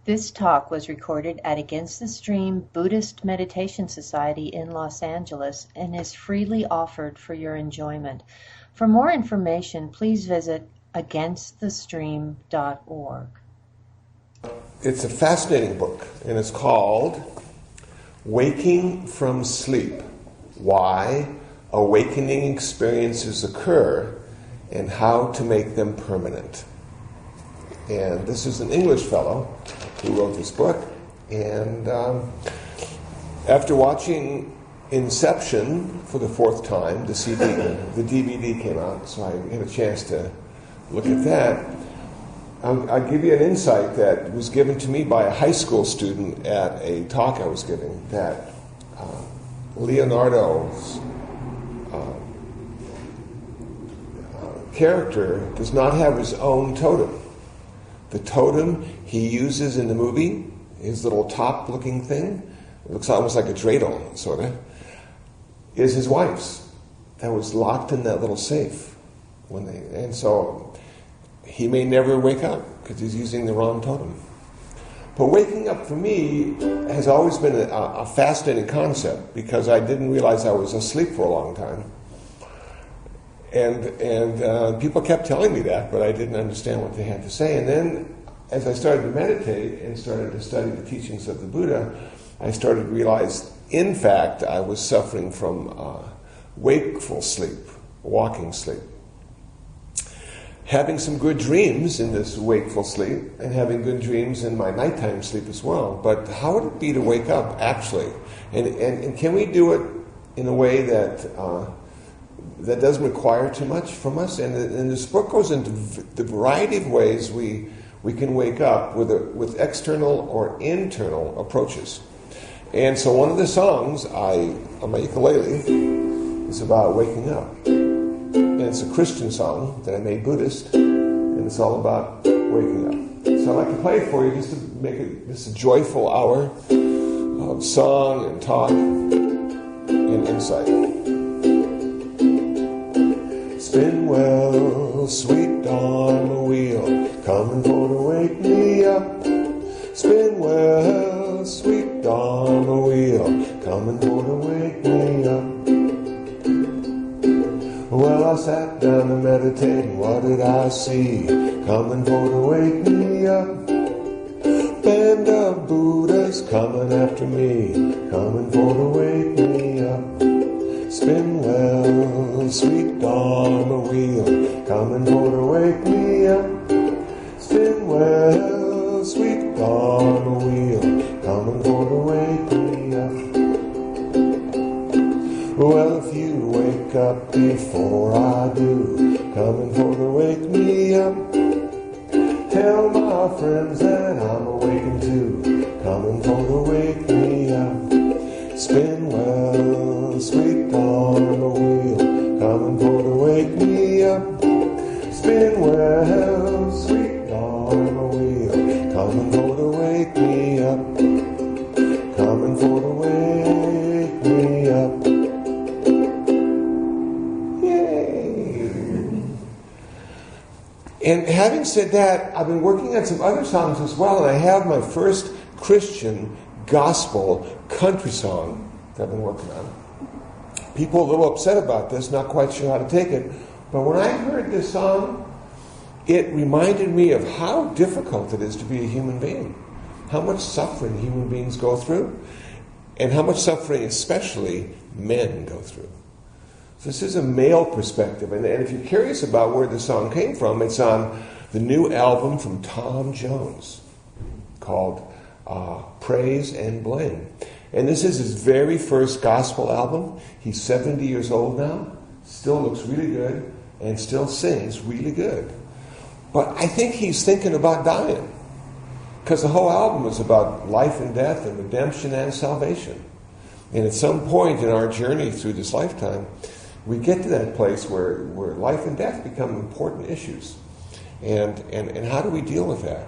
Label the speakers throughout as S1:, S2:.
S1: This talk was recorded at Against the Stream Buddhist Meditation Society in Los Angeles and is freely offered for your enjoyment. For more information, please visit againstthestream.org.
S2: It's a fascinating book, and it's called Waking from Sleep: Why Awakening Experiences Occur and How to Make Them Permanent. And this is an English fellow who wrote this book, and after watching Inception for the fourth time, the DVD came out, so I had a chance to look at that. I'll give you an insight that was given to me by a high school student at a talk I was giving, that Leonardo's character does not have his own totem. The totem he uses in the movie, his little top-looking thing, it looks almost like a dreidel, sort of, is his wife's. That was locked in that little safe. And so he may never wake up because he's using the wrong totem. But waking up for me has always been a fascinating concept because I didn't realize I was asleep for a long time. And people kept telling me that, but I didn't understand what they had to say. And then, as I started to meditate and started to study the teachings of the Buddha, I started to realize, in fact, I was suffering from wakeful sleep, walking sleep. Having some good dreams in this wakeful sleep, and having good dreams in my nighttime sleep as well. But how would it be to wake up, actually? And can we do it in a way that doesn't require too much from us? And this book goes into the variety of ways we can wake up with external or internal approaches. And so one of the songs on my ukulele is about waking up. And it's a Christian song that I made Buddhist, and it's all about waking up. So I'd like to play it for you just to make it this a joyful hour of song and talk and insight. Spin well, sweet Dharma wheel, coming for to wake me up. Spin well, sweet Dharma wheel, coming for to wake me up. Well, I sat down to meditate, and what did I see? Coming for to wake me up. Band of Buddhas coming after me, coming for to wake me up. Spin well, sweet Dharma wheel, coming for to wake me up. Spin well, sweet Dharma wheel, coming for to wake me up. Well, if you wake up before I do, coming for to wake me up. Tell my friends that I'm awakened too, coming for to wake me up. Spin well, sweet Dharma wheel, coming for to wake me up. Spin well, sweet Dharma wheel, coming for to wake me up. Coming for to wake me up. And having said that, I've been working on some other songs as well, and I have my first Christian gospel country song that I've been working on. People are a little upset about this, not quite sure how to take it, but when I heard this song, it reminded me of how difficult it is to be a human being, how much suffering human beings go through, and how much suffering especially men go through. So this is a male perspective, and if you're curious about where the song came from, it's on the new album from Tom Jones called Praise and Blame. And this is his very first gospel album. He's 70 years old now, still looks really good, and still sings really good. But I think he's thinking about dying, because the whole album is about life and death and redemption and salvation. And at some point in our journey through this lifetime, we get to that place where life and death become important issues. And how do we deal with that?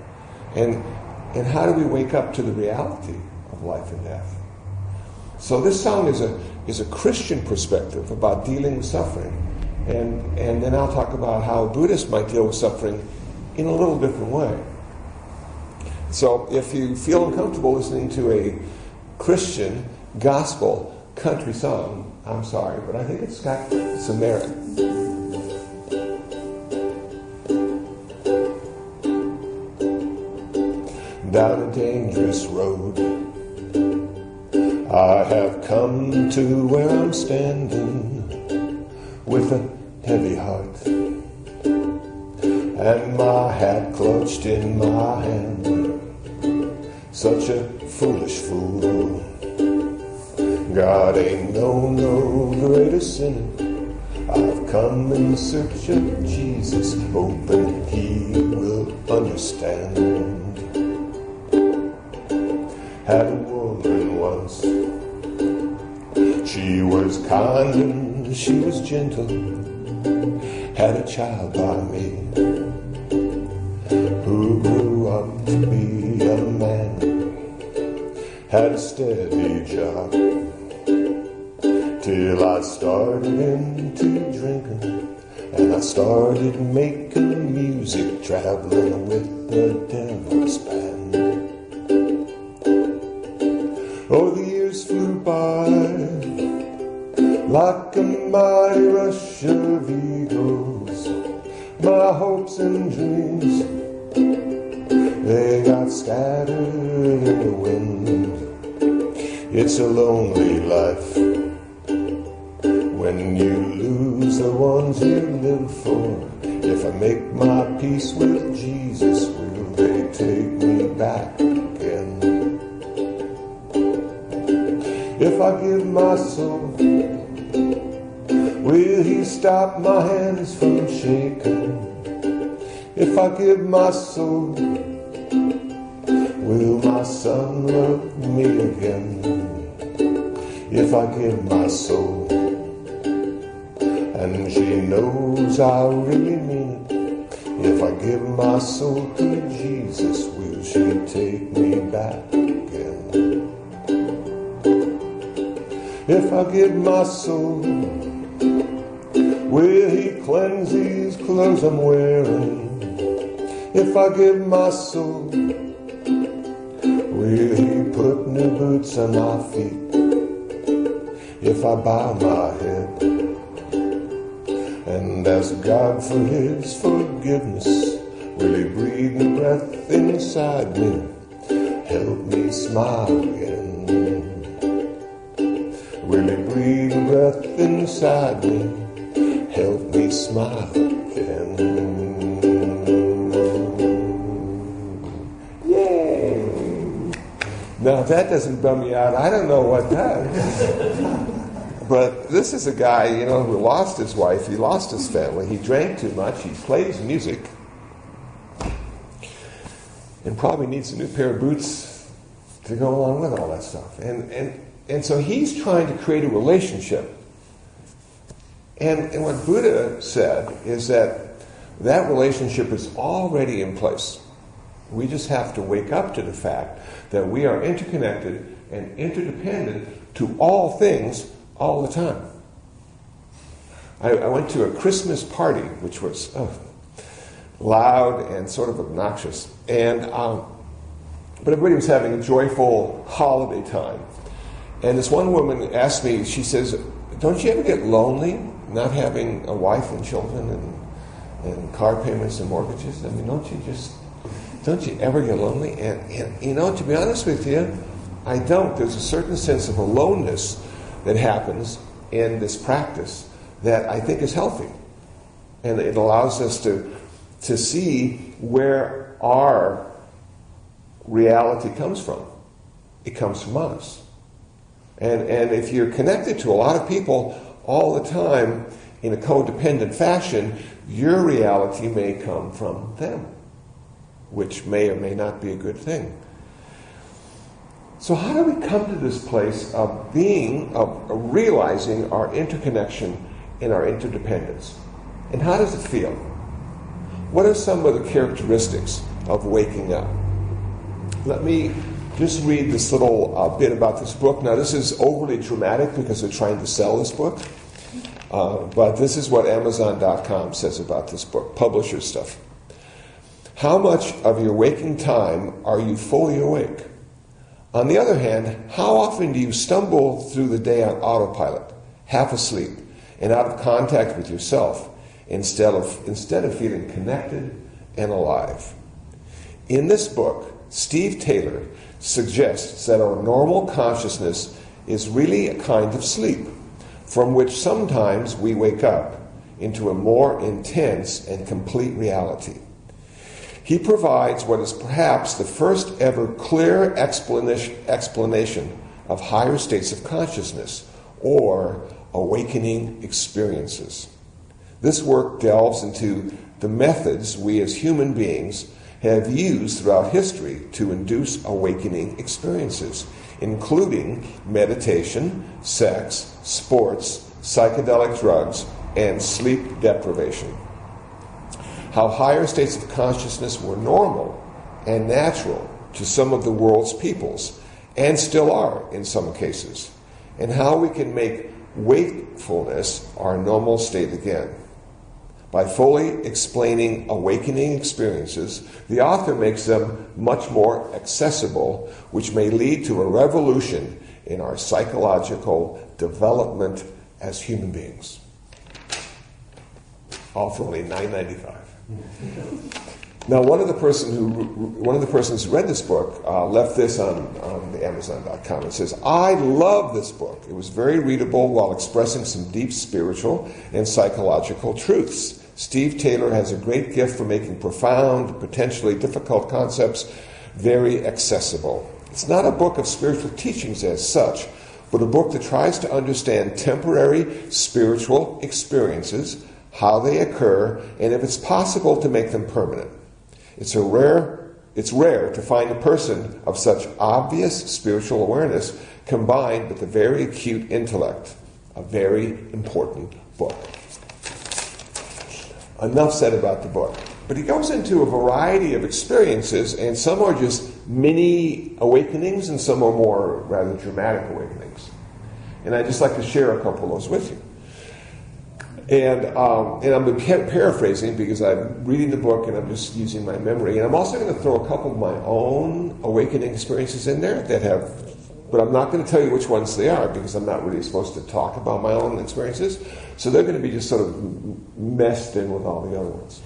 S2: And how do we wake up to the reality of life and death? So this song is a Christian perspective about dealing with suffering. And then I'll talk about how Buddhists might deal with suffering in a little different way. So if you feel uncomfortable listening to a Christian gospel country song, I'm sorry, but I think it's got some merit. Down a dangerous road, I have come to where I'm standing with a heavy heart and my hat clutched in my hand. Such a foolish fool. God ain't no greater sinner. I've come in search of Jesus, hoping He will understand. Had a woman once. She was kind and she was gentle. Had a child by me who grew up to be a man. Had a steady job till I started into drinking, and I started making music, traveling with the devil's band. Oh, the years flew by like a mighty rush of eagles. My hopes and dreams, they got scattered in the wind. It's a lonely life when you lose the ones you live for. If I make my peace with Jesus, will they take me back again? If I give my soul, will He stop my hands from shaking? If I give my soul, will my son love me again? If I give my soul, and she knows I really mean it, if I give my soul to Jesus, will she take me back again? If I give my soul, will He cleanse these clothes I'm wearing? If I give my soul, will He put new boots on my feet? If I bow my head and ask God for His forgiveness, will He breathe new breath inside me? Help me smile again. Will He breathe new breath inside me? Help me smile again. Yay! Now if that doesn't bum me out, I don't know what does. But this is a guy, who lost his wife, he lost his family, he drank too much, he plays music, and probably needs a new pair of boots to go along with all that stuff. And so he's trying to create a relationship. And what Buddha said is that relationship is already in place. We just have to wake up to the fact that we are interconnected and interdependent to all things all the time. I went to a Christmas party, which was loud and sort of obnoxious, but everybody was having a joyful holiday time. And this one woman asked me, she says, "Don't you ever get lonely not having a wife and children and car payments and mortgages? I mean, don't you ever get lonely?" And to be honest with you, I don't. There's a certain sense of aloneness that happens in this practice that I think is healthy. And it allows us to see where our reality comes from. It comes from us. And if you're connected to a lot of people all the time in a codependent fashion, your reality may come from them, which may or may not be a good thing. So how do we come to this place of realizing our interconnection and our interdependence? And how does it feel? What are some of the characteristics of waking up? Let me just read this little bit about this book. Now, this is overly dramatic because they're trying to sell this book. But this is what Amazon.com says about this book, publisher stuff. How much of your waking time are you fully awake? On the other hand, how often do you stumble through the day on autopilot, half asleep, and out of contact with yourself, instead of feeling connected and alive? In this book, Steve Taylor suggests that our normal consciousness is really a kind of sleep, from which sometimes we wake up into a more intense and complete reality. He provides what is perhaps the first ever clear explanation of higher states of consciousness, or awakening experiences. This work delves into the methods we as human beings have used throughout history to induce awakening experiences, including meditation, sex, sports, psychedelic drugs, and sleep deprivation. How higher states of consciousness were normal and natural to some of the world's peoples, and still are in some cases, and how we can make wakefulness our normal state again. By fully explaining awakening experiences, the author makes them much more accessible, which may lead to a revolution in our psychological development as human beings. All for only $9.95. Now, one of the persons who read this book left this on the Amazon.com. It says, "I love this book. It was very readable while expressing some deep spiritual and psychological truths. Steve Taylor has a great gift for making profound, potentially difficult concepts very accessible. It's not a book of spiritual teachings as such, but a book that tries to understand temporary spiritual experiences, how they occur, and if it's possible to make them permanent. It's rare to find a person of such obvious spiritual awareness combined with a very acute intellect. A very important book." Enough said about the book. But he goes into a variety of experiences, and some are just mini awakenings, and some are more rather dramatic awakenings. And I'd just like to share a couple of those with you. And I'm paraphrasing because I'm reading the book and I'm just using my memory. And I'm also going to throw a couple of my own awakening experiences in there but I'm not going to tell you which ones they are because I'm not really supposed to talk about my own experiences. So they're going to be just sort of meshed in with all the other ones.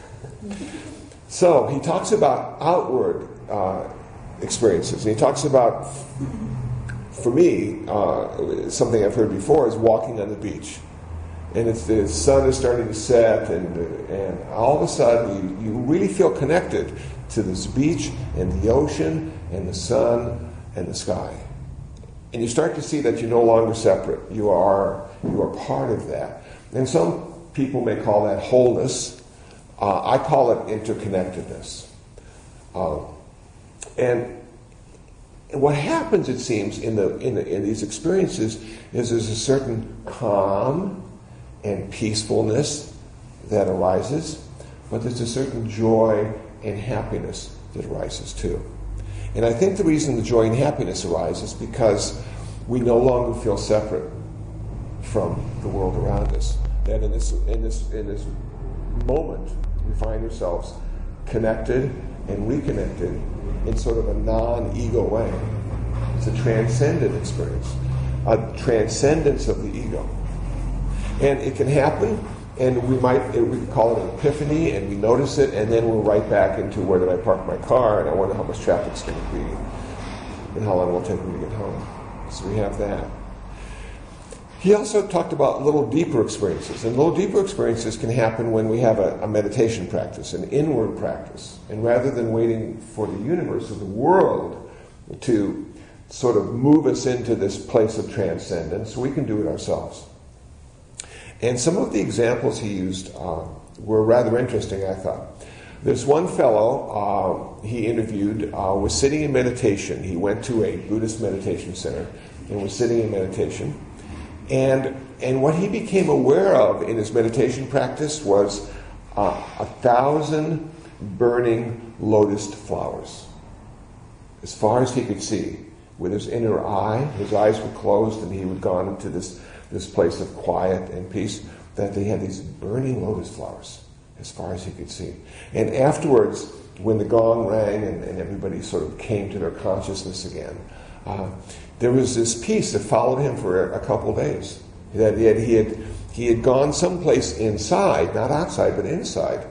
S2: So he talks about outward experiences. And he talks about, for me, something I've heard before is walking on the beach. And the sun is starting to set, and all of a sudden you really feel connected to this beach and the ocean and the sun and the sky. And you start to see that you're no longer separate. You are part of that. And some people may call that wholeness. I call it interconnectedness. And what happens, it seems, in these experiences is there's a certain calm and peacefulness that arises, but there's a certain joy and happiness that arises too. And I think the reason the joy and happiness arises is because we no longer feel separate from the world around us. That in this moment, we find ourselves connected and reconnected in sort of a non-ego way. It's a transcendent experience, a transcendence of the ego. And it can happen, and we could call it an epiphany, and we notice it, and then we're right back into where did I park my car, and I wonder how much traffic's going to be, and how long it will take me to get home. So we have that. He also talked about little deeper experiences, and little deeper experiences can happen when we have a meditation practice, an inward practice, and rather than waiting for the universe or the world to sort of move us into this place of transcendence, we can do it ourselves. And some of the examples he used were rather interesting, I thought. There's one fellow he interviewed was sitting in meditation. He went to a Buddhist meditation center and was sitting in meditation. And what he became aware of in his meditation practice was 1,000 burning lotus flowers. As far as he could see, with his inner eye, his eyes were closed and he had gone into this place of quiet and peace, that they had these burning lotus flowers as far as he could see. And afterwards, when the gong rang and everybody sort of came to their consciousness again, there was this peace that followed him for a couple of days. That he had gone someplace inside, not outside, but inside,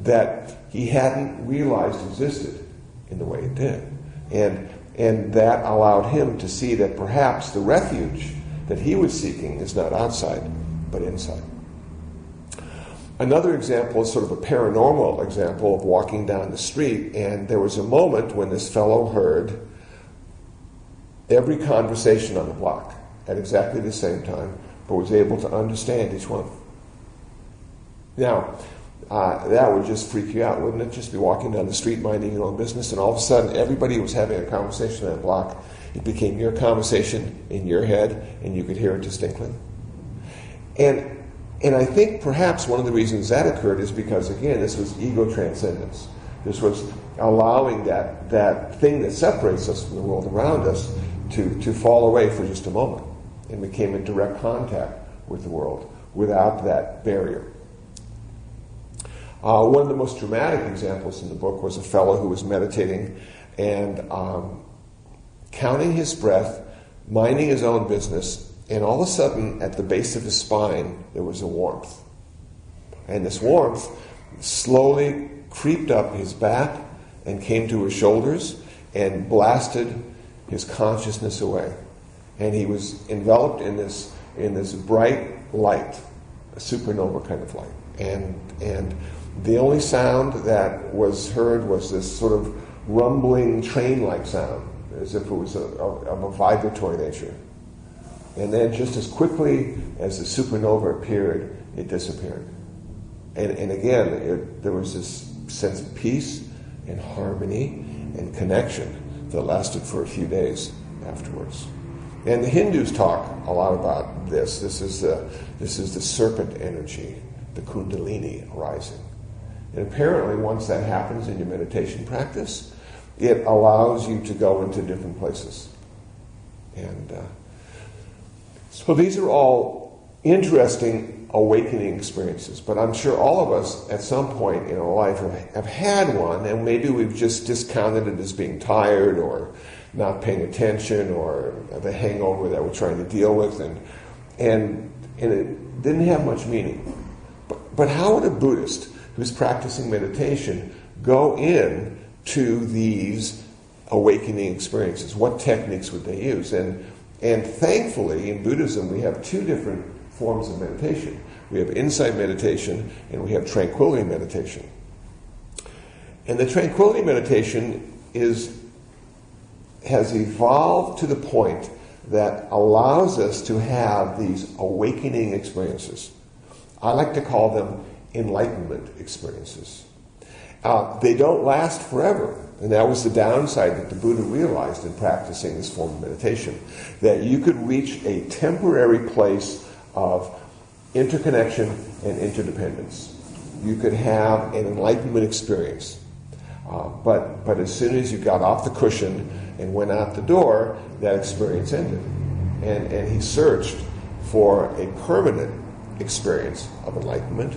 S2: that he hadn't realized existed in the way it did. And that allowed him to see that perhaps the refuge that he was seeking is not outside, but inside. Another example is sort of a paranormal example of walking down the street, and there was a moment when this fellow heard every conversation on the block at exactly the same time, but was able to understand each one. Now, that would just freak you out, wouldn't it? Just be walking down the street minding your own business, and all of a sudden everybody was having a conversation on that block. It became your conversation in your head, and you could hear it distinctly. And I think perhaps one of the reasons that occurred is because, again, this was ego transcendence. This was allowing that thing that separates us from the world around us to fall away for just a moment. And we came in direct contact with the world without that barrier. One of the most dramatic examples in the book was a fellow who was meditating and counting his breath, minding his own business, and all of a sudden, at the base of his spine, there was a warmth. And this warmth slowly creeped up his back and came to his shoulders and blasted his consciousness away. And he was enveloped in this bright light, a supernova kind of light. And the only sound that was heard was this sort of rumbling train-like sound, as if it was of a vibratory nature. And then just as quickly as the supernova appeared, it disappeared. And again, there was this sense of peace and harmony and connection that lasted for a few days afterwards. And the Hindus talk a lot about this. This is the serpent energy, the Kundalini arising. And apparently, once that happens in your meditation practice, it allows you to go into different places. And so these are all interesting awakening experiences, but I'm sure all of us at some point in our life have had one, and maybe we've just discounted it as being tired or not paying attention or the hangover that we're trying to deal with, and it didn't have much meaning. But how would a Buddhist who's practicing meditation go in to these awakening experiences? What techniques would they use? And thankfully, in Buddhism, we have two different forms of meditation. We have insight meditation and we have tranquility meditation. And the tranquility meditation has evolved to the point that allows us to have these awakening experiences. I like to call them enlightenment experiences. They don't last forever. And that was the downside that the Buddha realized in practicing this form of meditation, that you could reach a temporary place of interconnection and interdependence. You could have an enlightenment experience. But as soon as you got off the cushion and went out the door, that experience ended. And he searched for a permanent experience of enlightenment,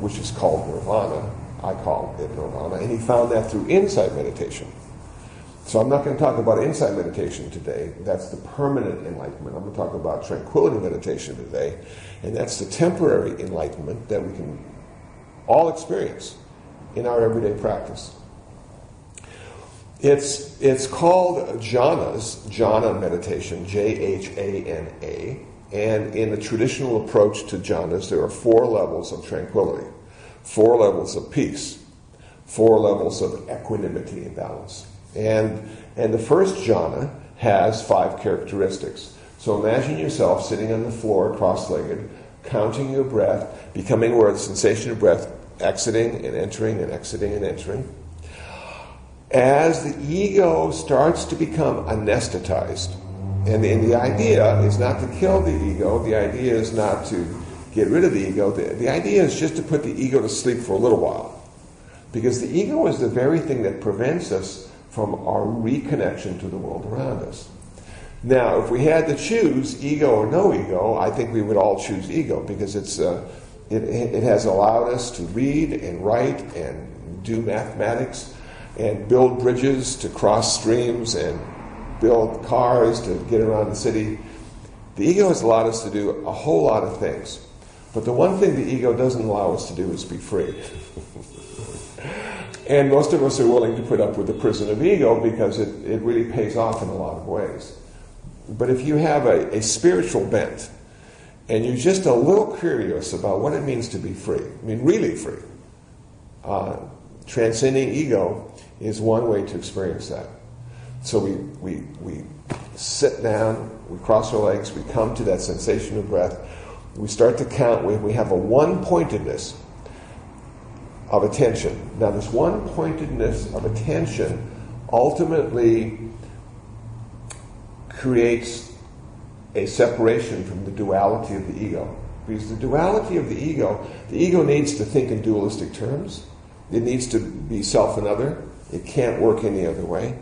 S2: which is called nirvana. I call it nirvana, and he found that through insight meditation. So I'm not going to talk about insight meditation today. That's the permanent enlightenment. I'm going to talk about tranquility meditation today, and that's the temporary enlightenment that we can all experience in our everyday practice. It's called jhanas, jhana meditation, Jhana, and in the traditional approach to jhanas, there are 4 levels of tranquility. 4 levels of peace, 4 levels of equanimity and balance. And the first jhana has 5 characteristics. So imagine yourself sitting on the floor cross-legged, counting your breath, becoming aware of the sensation of breath, exiting and entering and exiting and entering. As the ego starts to become anesthetized, and the idea is not to kill the ego, the idea is not to get rid of the ego. The idea is just to put the ego to sleep for a little while. Because the ego is the very thing that prevents us from our reconnection to the world around us. Now, if we had to choose ego or no ego, I think we would all choose ego, because it has allowed us to read and write and do mathematics and build bridges to cross streams and build cars to get around the city. The ego has allowed us to do a whole lot of things. But the one thing the ego doesn't allow us to do is be free. And most of us are willing to put up with the prison of ego because it really pays off in a lot of ways. But if you have a spiritual bent, and you're just a little curious about what it means to be free, I mean really free, transcending ego is one way to experience that. So we sit down, we cross our legs, we come to that sensation of breath, we start to count, we have a one-pointedness of attention. Now this one-pointedness of attention ultimately creates a separation from the duality of the ego. Because the duality of the ego needs to think in dualistic terms. It needs to be self and other. It can't work any other way.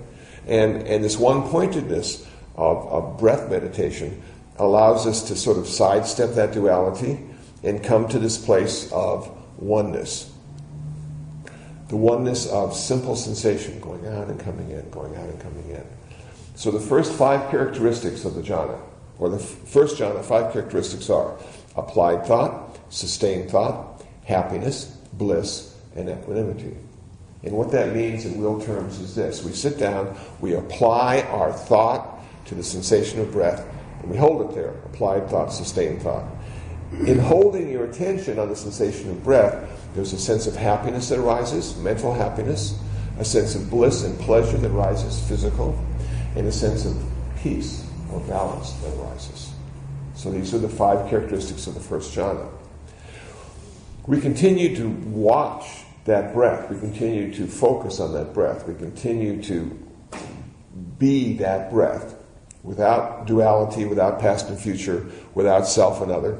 S2: And this one-pointedness of breath meditation allows us to sort of sidestep that duality and come to this place of oneness. The oneness of simple sensation, going out and coming in, going out and coming in. So the first 5 characteristics of the jhana, or the first jhana, 5 characteristics are applied thought, sustained thought, happiness, bliss, and equanimity. And what that means in real terms is this. We sit down, we apply our thought to the sensation of breath, and we hold it there. Applied thought, sustained thought. In holding your attention on the sensation of breath, there's a sense of happiness that arises, mental happiness, a sense of bliss and pleasure that arises, physical, and a sense of peace or balance that arises. So these are the 5 characteristics of the first jhana. We continue to watch that breath. We continue to focus on that breath. We continue to be that breath without duality, without past and future, without self and other.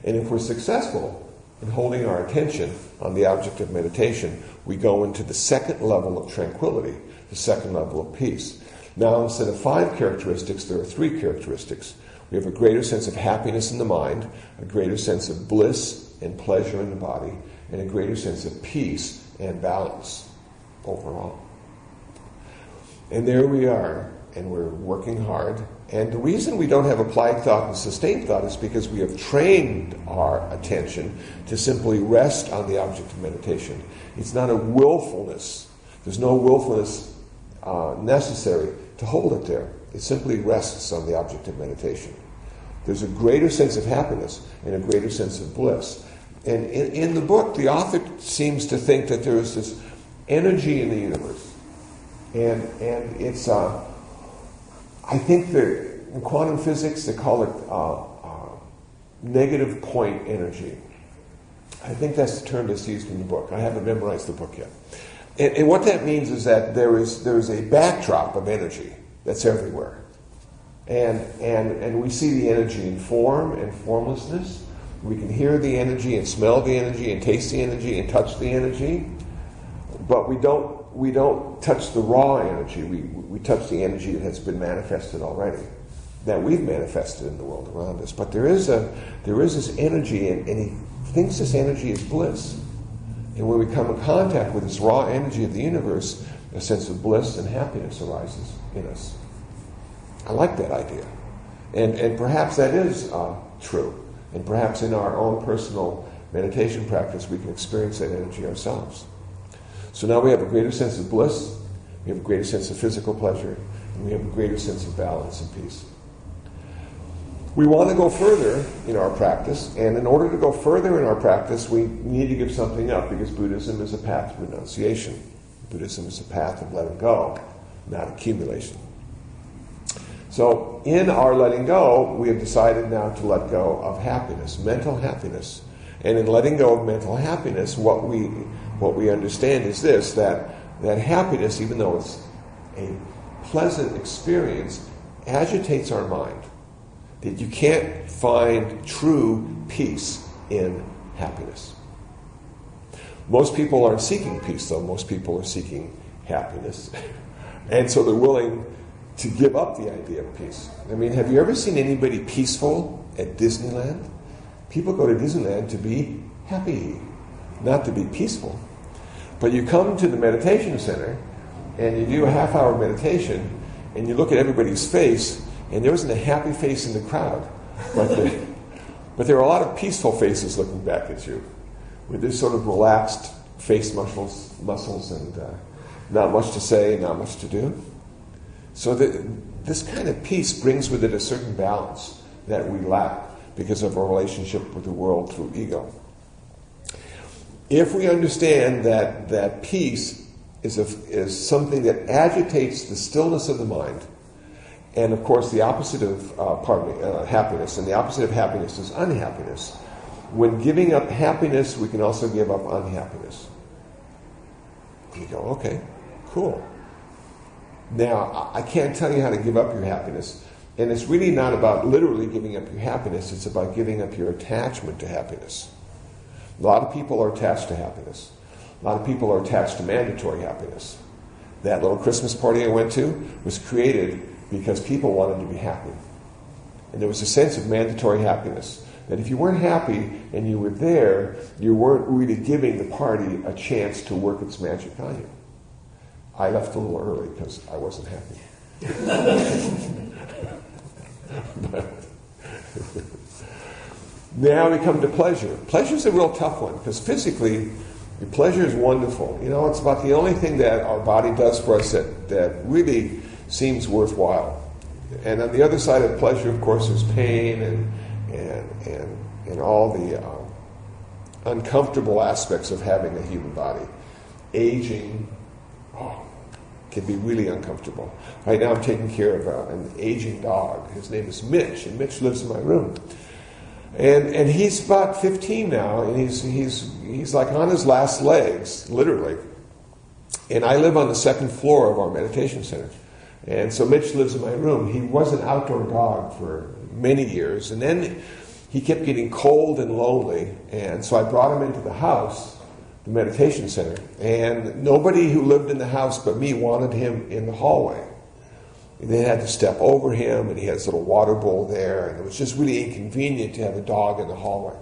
S2: And if we're successful in holding our attention on the object of meditation, we go into the second level of tranquility, the second level of peace. Now, instead of 5 characteristics, there are 3 characteristics. We have a greater sense of happiness in the mind, a greater sense of bliss and pleasure in the body, and a greater sense of peace and balance overall. And there we are, and we're working hard. And the reason we don't have applied thought and sustained thought is because we have trained our attention to simply rest on the object of meditation. It's not a willfulness. There's no willfulness necessary to hold it there. It simply rests on the object of meditation. There's a greater sense of happiness and a greater sense of bliss. And in the book, the author seems to think that there is this energy in the universe. And it's, I think that in quantum physics, they call it negative point energy. I think that's the term that's used in the book. I haven't memorized the book yet. And what that means is that there is a backdrop of energy that's everywhere. And we see the energy in form and formlessness. We can hear the energy and smell the energy and taste the energy and touch the energy. But we don't touch the raw energy. We touch the energy that has been manifested already, that we've manifested in the world around us. But there is this energy, and he thinks this energy is bliss. And when we come in contact with this raw energy of the universe, a sense of bliss and happiness arises in us. I like that idea. And perhaps that is true. And perhaps in our own personal meditation practice, we can experience that energy ourselves. So now we have a greater sense of bliss, we have a greater sense of physical pleasure, and we have a greater sense of balance and peace. We want to go further in our practice, and in order to go further in our practice, we need to give something up, because Buddhism is a path of renunciation. Buddhism is a path of letting go, not accumulation. So in our letting go, we have decided now to let go of happiness, mental happiness. And in letting go of mental happiness, what we understand is this, that happiness, even though it's a pleasant experience, agitates our mind. That you can't find true peace in happiness. Most people aren't seeking peace, though. Most people are seeking happiness. And so they're willing to give up the idea of peace. I mean, have you ever seen anybody peaceful at But you come to the meditation center, and you do a half-hour meditation, and you look at everybody's face, and there isn't a happy face in the crowd. But there are a lot of peaceful faces looking back at you, with this sort of relaxed face muscles and not much to say, not much to do. So this kind of peace brings with it a certain balance that we lack because of our relationship with the world through ego. If we understand that peace is something that agitates the stillness of the mind, and of course the opposite of happiness, and the opposite of happiness is unhappiness. When giving up happiness, we can also give up unhappiness. You go, okay, cool. Now, I can't tell you how to give up your happiness, and it's really not about literally giving up your happiness, it's about giving up your attachment to happiness. A lot of people are attached to happiness. A lot of people are attached to mandatory happiness. That little Christmas party I went to was created because people wanted to be happy. And there was a sense of mandatory happiness, that if you weren't happy and you were there, you weren't really giving the party a chance to work its magic on you. I left a little early because I wasn't happy. Now we come to pleasure. Pleasure is a real tough one because physically, pleasure is wonderful. You know, it's about the only thing that our body does for us that really seems worthwhile. And on the other side of pleasure, of course, there's pain and all the uncomfortable aspects of having a human body. Aging, can be really uncomfortable. Right now I'm taking care of an aging dog. His name is Mitch, and Mitch lives in my room. And he's about 15 now, and he's like on his last legs, literally. And I live on the second floor of our meditation center. And so Mitch lives in my room. He was an outdoor dog for many years, and then he kept getting cold and lonely, and so I brought him into the house, the meditation center, and nobody who lived in the house but me wanted him in the hallway. And they had to step over him, and he had his little water bowl there, and it was just really inconvenient to have a dog in the hallway.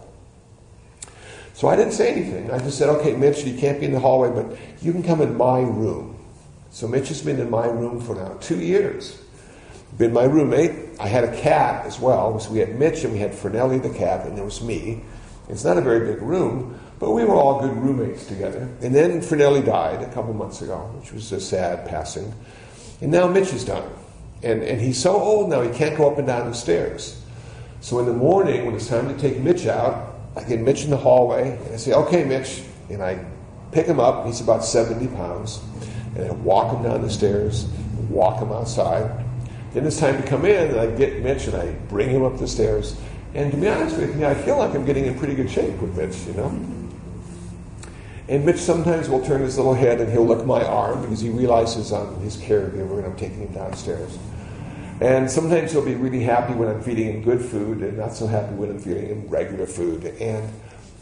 S2: So I didn't say anything. I just said, okay, Mitch, you can't be in the hallway, but you can come in my room. So Mitch has been in my room for now 2 years. Been my roommate. I had a cat as well. So we had Mitch and we had Fernelli the cat, and there was me. It's not a very big room, but we were all good roommates together. And then Fernelli died a couple months ago, which was a sad passing. And now Mitch is done. And he's so old now he can't go up and down the stairs. So in the morning, when it's time to take Mitch out, I get Mitch in the hallway, and I say, okay, Mitch. And I pick him up. He's about 70 pounds. And I walk him down the stairs, walk him outside. Then it's time to come in, and I get Mitch and I bring him up the stairs. And to be honest with you, I feel like I'm getting in pretty good shape with Mitch, you know. And Mitch sometimes will turn his little head and he'll lick my arm because he realizes I'm his caregiver and I'm taking him downstairs. And sometimes he'll be really happy when I'm feeding him good food and not so happy when I'm feeding him regular food. And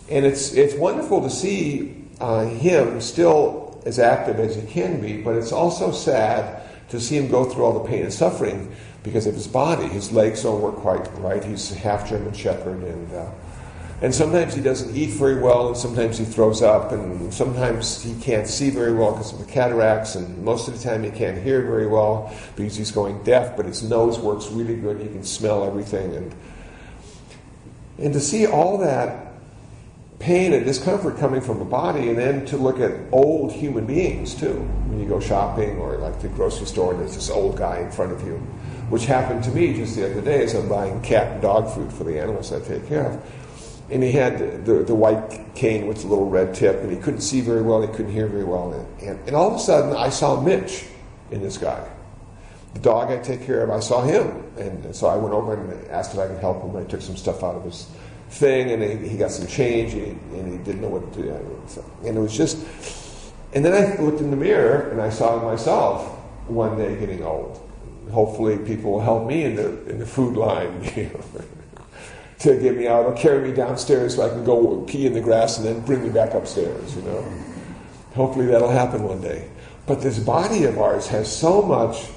S2: it's wonderful to see him still as active as he can be, but it's also sad to see him go through all the pain and suffering because of his body. His legs don't work quite right. He's half German Shepherd, and sometimes he doesn't eat very well, and sometimes he throws up, and sometimes he can't see very well because of the cataracts, and most of the time he can't hear very well because he's going deaf, but his nose works really good. He can smell everything, and to see all that pain and discomfort coming from the body, and then to look at old human beings too. When you go shopping or like the grocery store and there's this old guy in front of you, which happened to me just the other day as I'm buying cat and dog food for the animals I take care of. And he had the white cane with the little red tip, and he couldn't see very well, he couldn't hear very well. And all of a sudden I saw Mitch in this guy. The dog I take care of, I saw him. And so I went over and asked if I could help him. I took some stuff out of his thing, and he got some change, and he didn't know what to do. And it was just, and then I looked in the mirror, and I saw myself one day getting old. Hopefully people will help me in the food line, you know, to get me out or carry me downstairs so I can go pee in the grass and then bring me back upstairs, you know. Hopefully that'll happen one day. But this body of ours has so much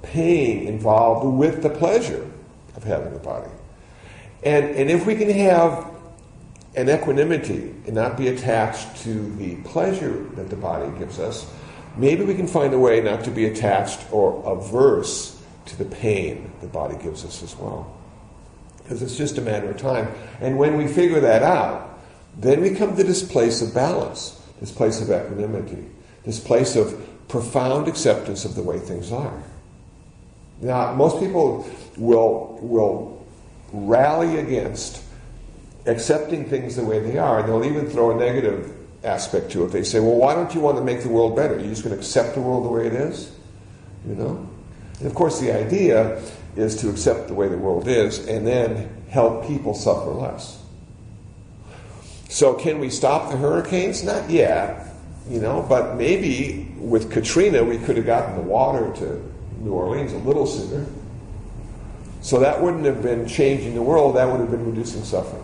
S2: pain involved with the pleasure of having a body. And if we can have and equanimity and not be attached to the pleasure that the body gives us, maybe we can find a way not to be attached or averse to the pain the body gives us as well. Because it's just a matter of time. And when we figure that out, then we come to this place of balance, this place of equanimity, this place of profound acceptance of the way things are. Now, most people will rally against accepting things the way they are, and they'll even throw a negative aspect to it. They say, well, why don't you want to make the world better? You're just going to accept the world the way it is? You know? And of course, the idea is to accept the way the world is and then help people suffer less. So can we stop the hurricanes? Not yet, but maybe with Katrina we could have gotten the water to New Orleans a little sooner. So that wouldn't have been changing the world, that would have been reducing suffering.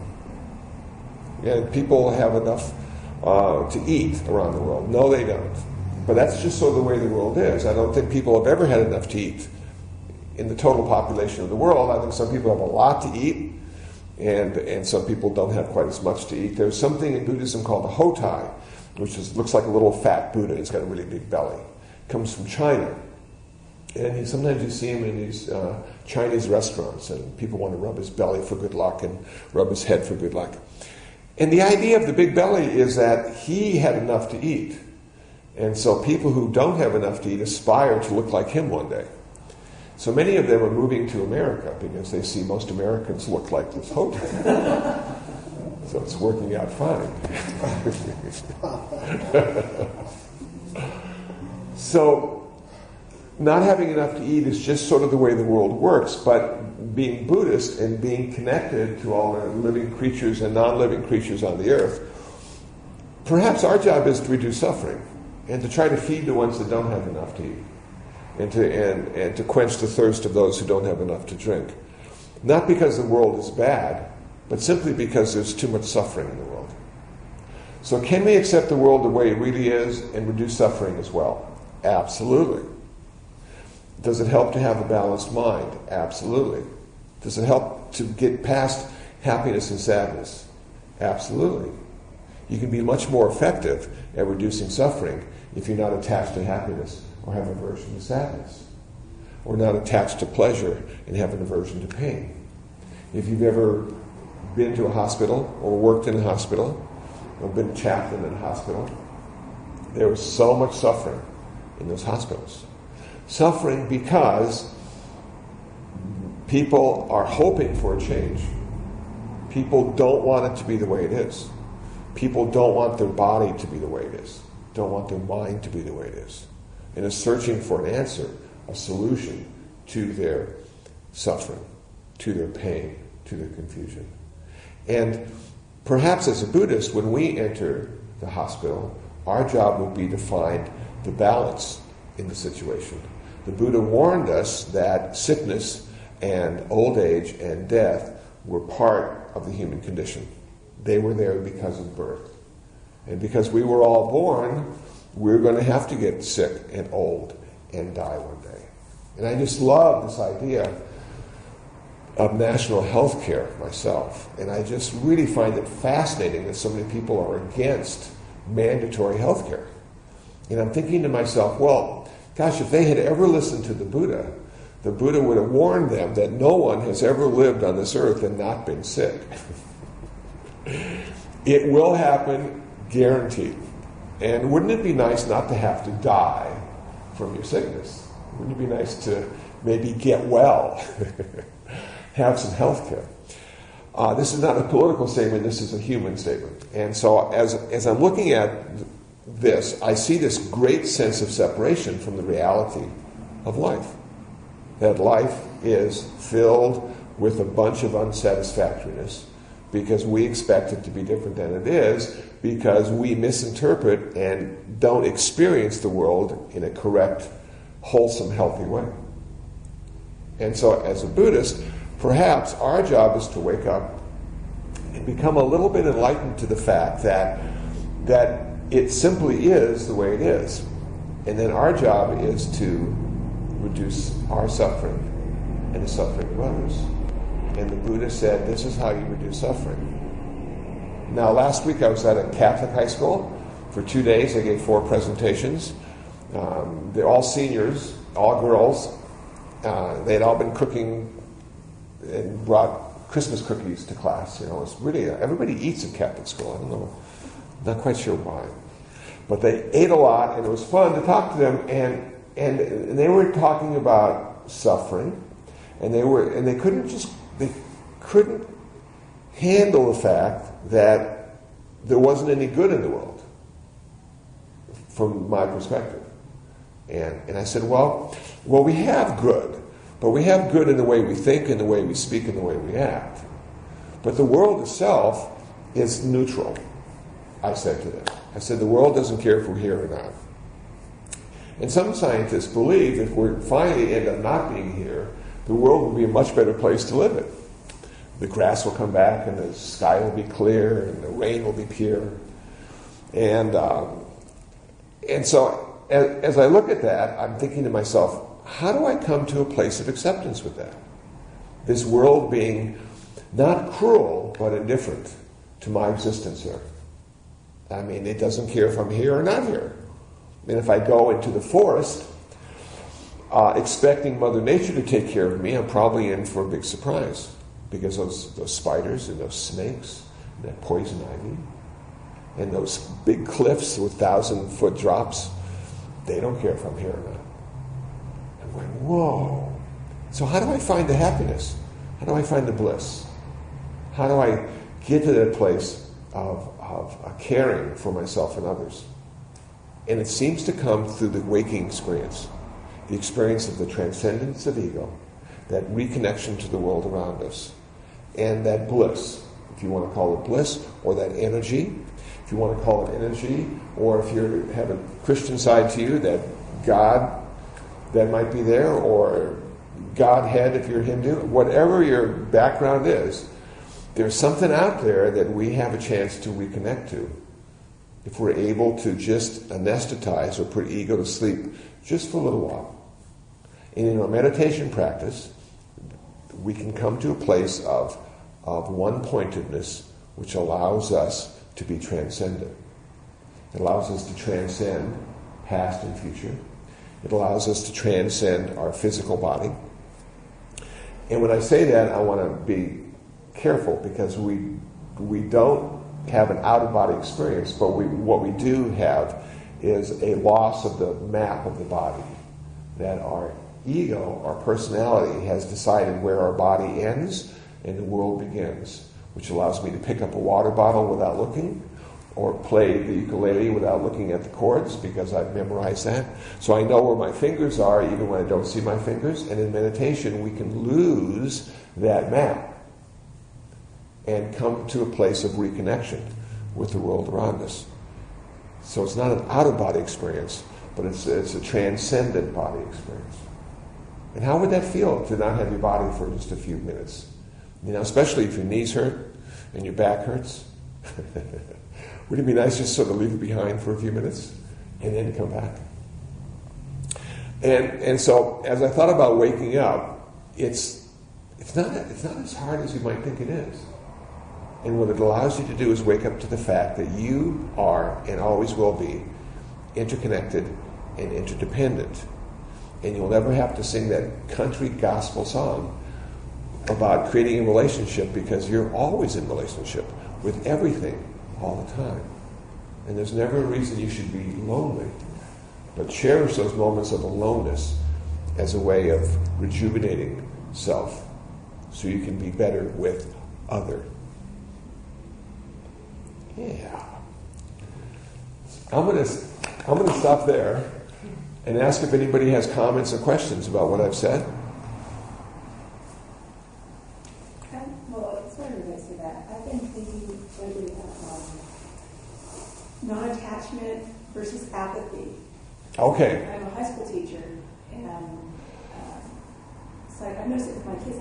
S2: And people have enough to eat around the world. No, they don't. But that's just sort of the way the world is. I don't think people have ever had enough to eat in the total population of the world. I think some people have a lot to eat, and some people don't have quite as much to eat. There's something in Buddhism called the Hotai, which looks like a little fat Buddha. He's got a really big belly. Comes from China. And sometimes you see him in these Chinese restaurants, and people want to rub his belly for good luck and rub his head for good luck. And the idea of the big belly is that he had enough to eat. And so people who don't have enough to eat aspire to look like him one day. So many of them are moving to America because they see most Americans look like this Hotai. So it's working out fine. So not having enough to eat is just sort of the way the world works, but being Buddhist and being connected to all the living creatures and non-living creatures on the earth, perhaps our job is to reduce suffering and to try to feed the ones that don't have enough to eat and to quench the thirst of those who don't have enough to drink. Not because the world is bad, but simply because there's too much suffering in the world. So can we accept the world the way it really is and reduce suffering as well? Absolutely. Does it help to have a balanced mind? Absolutely. Does it help to get past happiness and sadness? Absolutely. You can be much more effective at reducing suffering if you're not attached to happiness or have aversion to sadness, or not attached to pleasure and have an aversion to pain. If you've ever been to a hospital or worked in a hospital or been a chaplain in a hospital, there was so much suffering in those hospitals. Suffering because people are hoping for a change. People don't want it to be the way it is. People don't want their body to be the way it is. Don't want their mind to be the way it is. And are searching for an answer, a solution to their suffering, to their pain, to their confusion. And perhaps as a Buddhist, when we enter the hospital, our job would be to find the balance in the situation. The Buddha warned us that sickness and old age and death were part of the human condition. They were there because of birth. And because we were all born, we're going to have to get sick and old and die one day. And I just love this idea of national health care myself. And I just really find it fascinating that so many people are against mandatory health care. And I'm thinking to myself, well, gosh, if they had ever listened to the Buddha would have warned them that no one has ever lived on this earth and not been sick. It will happen, guaranteed. And wouldn't it be nice not to have to die from your sickness? Wouldn't it be nice to maybe get well, have some health care? This is not a political statement, this is a human statement. And so as I'm looking at this, I see this great sense of separation from the reality of life. That life is filled with a bunch of unsatisfactoriness because we expect it to be different than it is, because we misinterpret and don't experience the world in a correct, wholesome, healthy way. And so as a Buddhist, perhaps our job is to wake up and become a little bit enlightened to the fact that it simply is the way it is. And then our job is to reduce our suffering and the suffering of others. And the Buddha said, this is how you reduce suffering. Now, last week I was at a Catholic high school for 2 days. I gave 4 presentations. They're all seniors, all girls. They had all been cooking and brought Christmas cookies to class. It's really everybody eats at Catholic school. I don't know, not quite sure why, but they ate a lot, and it was fun to talk to them. And they were talking about suffering, and they couldn't handle the fact that there wasn't any good in the world from my perspective. And I said, well, we have good, but we have good in the way we think, in the way we speak, in the way we act. But the world itself is neutral, I said to them. I said, the world doesn't care if we're here or not. And some scientists believe if we finally end up not being here, the world will be a much better place to live in. The grass will come back, and the sky will be clear, and the rain will be pure. And so as I look at that, I'm thinking to myself, how do I come to a place of acceptance with that? This world being not cruel, but indifferent to my existence here. I mean, it doesn't care if I'm here or not here. And if I go into the forest expecting Mother Nature to take care of me, I'm probably in for a big surprise. Because those spiders and those snakes and that poison ivy and those big cliffs with 1,000-foot drops, they don't care if I'm here or not. I'm going, whoa. So how do I find the happiness? How do I find the bliss? How do I get to that place of caring for myself and others? And it seems to come through the waking experience, the experience of the transcendence of ego, that reconnection to the world around us, and that bliss, if you want to call it bliss, or that energy, if you want to call it energy, or if you have a Christian side to you, that God that might be there, or Godhead if you're Hindu, whatever your background is, there's something out there that we have a chance to reconnect to if we're able to just anesthetize or put ego to sleep just for a little while. And in our meditation practice, we can come to a place of one-pointedness which allows us to be transcendent. It allows us to transcend past and future. It allows us to transcend our physical body. And when I say that, I want to be careful because we don't have an out-of-body experience, but what we do have is a loss of the map of the body, that our ego, our personality, has decided where our body ends and the world begins, which allows me to pick up a water bottle without looking, or play the ukulele without looking at the chords because I've memorized that. So I know where my fingers are even when I don't see my fingers. And in meditation, we can lose that map and come to a place of reconnection with the world around us. So it's not an out-of-body experience, but it's a transcendent body experience. And how would that feel to not have your body for just a few minutes? Especially if your knees hurt and your back hurts. Would it be nice just sort of leave it behind for a few minutes and then come back? And so as I thought about waking up, it's not as hard as you might think it is. And what it allows you to do is wake up to the fact that you are and always will be interconnected and interdependent. And you'll never have to sing that country gospel song about creating a relationship because you're always in relationship with everything all the time. And there's never a reason you should be lonely. But cherish those moments of aloneness as a way of rejuvenating self so you can be better with other. Yeah. I'm going to stop there and ask if anybody has comments or questions about what I've said.
S3: Well, it's funny to say that. I've been thinking lately about non-attachment versus apathy.
S2: Okay.
S3: I'm a high school teacher, and so I've noticed it with my kids.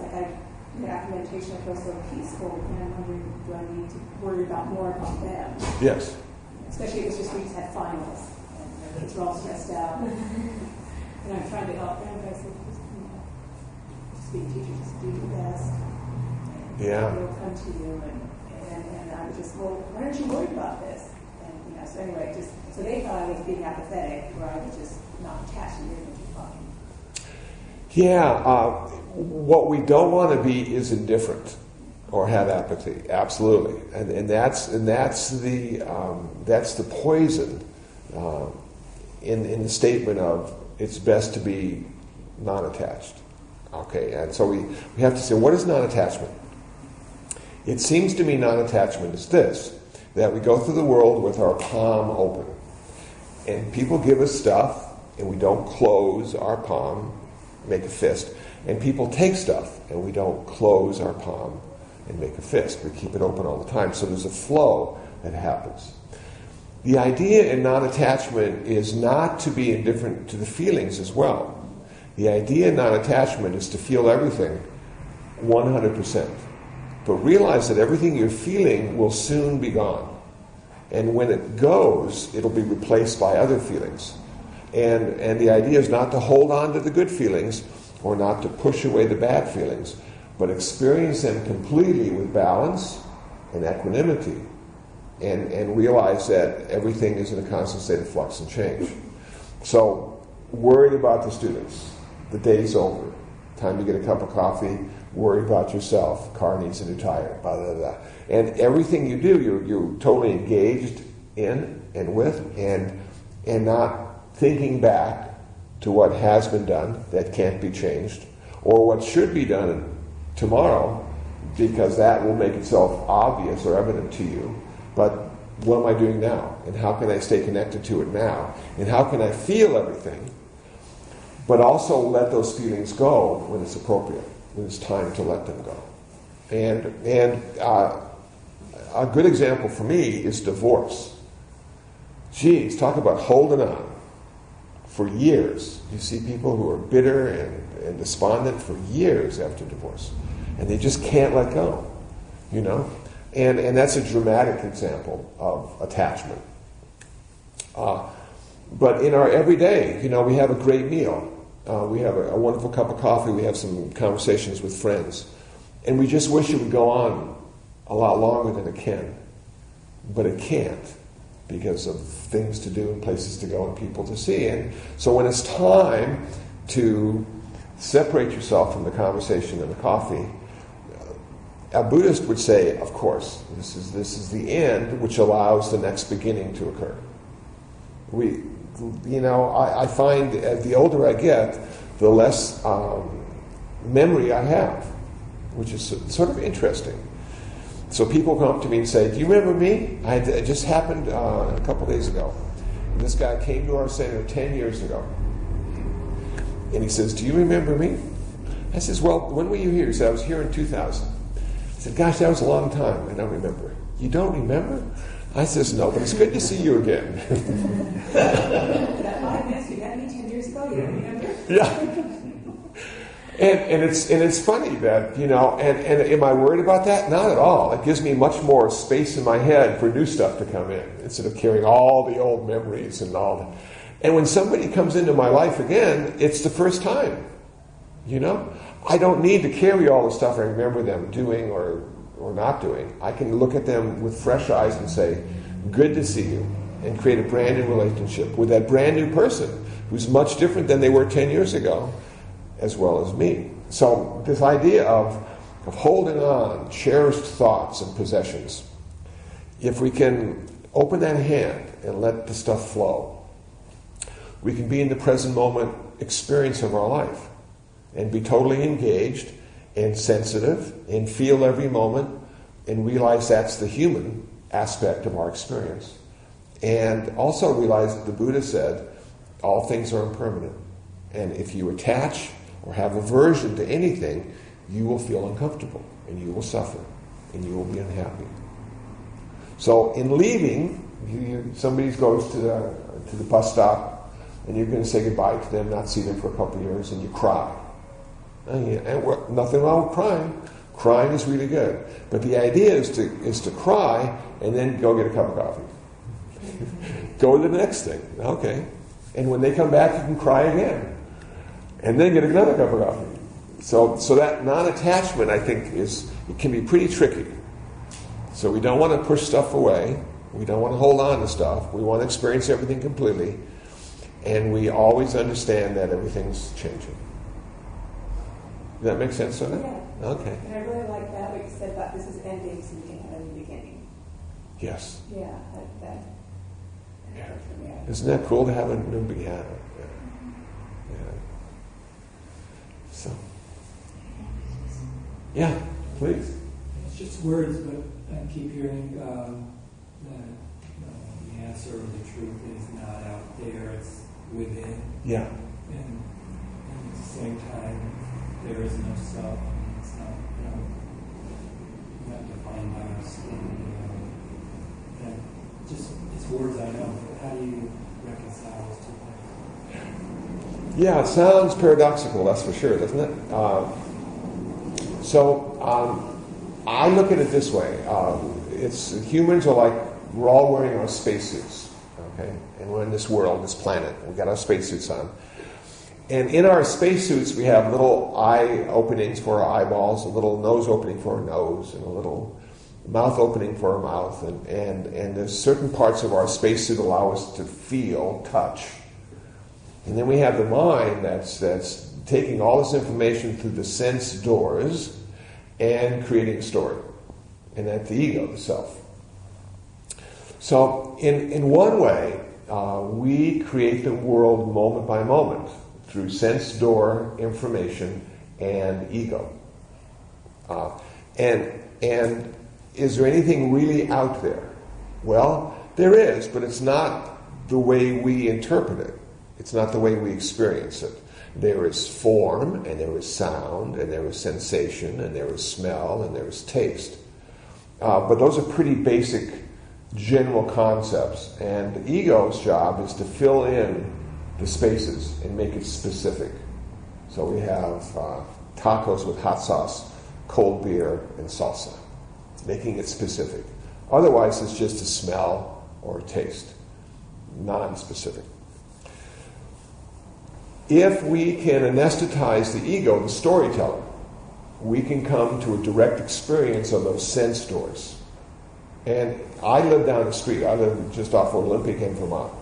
S3: After meditation, I feel so peaceful, and I'm wondering, do I need to worry more about them?
S2: Yes.
S3: Especially if it's just we just had finals, and the kids are all stressed out. And I'm trying to help them, but I said, just be a teacher, just do your best.
S2: Yeah.
S3: They'll come to you, and was just, well, why aren't you worried about this? And, so anyway, so they thought I was being apathetic, where I was just not attached to everything you're talking.
S2: Yeah, what we don't want to be is indifferent or have apathy. Absolutely, and that's the poison in the statement of it's best to be non-attached. Okay, and so we have to say, what is non-attachment? It seems to me non-attachment is this, that we go through the world with our palm open, and people give us stuff, and we don't close our palm, make a fist, and people take stuff, and we don't close our palm and make a fist. We keep it open all the time, so there's a flow that happens. The idea in non-attachment is not to be indifferent to the feelings as well. The idea in non-attachment is to feel everything 100%. But realize that everything you're feeling will soon be gone. And when it goes, it'll be replaced by other feelings. And the idea is not to hold on to the good feelings or not to push away the bad feelings, but experience them completely with balance and equanimity and realize that everything is in a constant state of flux and change. So, worried about the students. The day's over. Time to get a cup of coffee. Worry about yourself. Car needs a new tire. Blah, blah, blah. And everything you do, you're totally engaged in and with, and not thinking back to what has been done that can't be changed, or what should be done tomorrow, because that will make itself obvious or evident to you. But what am I doing now? And how can I stay connected to it now? And how can I feel everything, but also let those feelings go when it's appropriate, when it's time to let them go. And a good example for me is divorce. Geez, talk about holding on for years. You see people who are bitter and despondent for years after divorce, and they just can't let go, And that's a dramatic example of attachment. But in our everyday, we have a great meal. We have a wonderful cup of coffee. We have some conversations with friends. And we just wish it would go on a lot longer than it can. But it can't because of things to do and places to go and people to see. And so when it's time to separate yourself from the conversation and the coffee, a Buddhist would say, of course, this is the end which allows the next beginning to occur. I find the older I get, the less memory I have, which is sort of interesting. So people come up to me and say, do you remember me? It just happened a couple days ago. And this guy came to our center 10 years ago. And he says, do you remember me? I says, well, when were you here? He said, I was here in 2000. I said, gosh, that was a long time. I don't remember. You don't remember? I says, no, but it's good to see you again.
S3: That 5 minutes you met me 10 years ago, you don't remember?
S2: Yeah. And it's funny that, and am I worried about that? Not at all. It gives me much more space in my head for new stuff to come in, instead of carrying all the old memories and all that. And when somebody comes into my life again, it's the first time, I don't need to carry all the stuff I remember them doing or not doing. I can look at them with fresh eyes and say, good to see you, and create a brand new relationship with that brand new person who's much different than they were 10 years ago, as well as me. So this idea of holding on, cherished thoughts and possessions, if we can open that hand and let the stuff flow, we can be in the present moment experience of our life and be totally engaged and sensitive and feel every moment and realize that's the human aspect of our experience. And also realize that the Buddha said all things are impermanent. And if you attach or have aversion to anything, you will feel uncomfortable and you will suffer and you will be unhappy. So in leaving, somebody goes to the bus stop and you're going to say goodbye to them, not see them for a couple of years, and you cry. And nothing wrong with crying. Crying is really good. But the idea is to cry and then go get a cup of coffee. Go to the next thing. Okay. And when they come back, you can cry again. And then get another cup of coffee. So that non-attachment, I think, it can be pretty tricky. So we don't want to push stuff away. We don't want to hold on to stuff. We want to experience everything completely. And we always understand that everything's changing. Does that make sense, Sona?
S3: Yeah.
S2: Okay.
S3: And I really like that what you said about this is ending so we can have a new beginning.
S2: Yes.
S3: Yeah, that for me.
S2: Isn't that cool to have a new beginning? Yeah. Yeah. So. Yeah, please.
S4: It's just words, but I keep hearing that the answer or the truth is not out there, it's within.
S2: Yeah.
S4: And at the same time, there is no self. It's not, not defined by our skin. And just, it's words I know, but how do you reconcile those two things?
S2: Yeah, it sounds paradoxical, that's for sure, doesn't it? I look at it this way. Humans are like, we're all wearing our spacesuits, okay? And we're in this world, this planet. We've got our spacesuits on. And in our spacesuits, we have little eye openings for our eyeballs, a little nose opening for our nose, and a little mouth opening for our mouth. And there's certain parts of our spacesuit allow us to feel, touch. And then we have the mind that's taking all this information through the sense doors and creating a story. And that's the ego, the self. So in one way, we create the world moment by moment through sense door information and ego. And is there anything really out there? Well, there is, but it's not the way we interpret it. It's not the way we experience it. There is form, and there is sound, and there is sensation, and there is smell, and there is taste. But those are pretty basic general concepts. And the ego's job is to fill in the spaces and make it specific. So we have tacos with hot sauce, cold beer, and salsa, making it specific. Otherwise, it's just a smell or a taste, non-specific. If we can anesthetize the ego, the storyteller, we can come to a direct experience of those sense doors. And I live down the street. I live just off of Olympic in Vermont.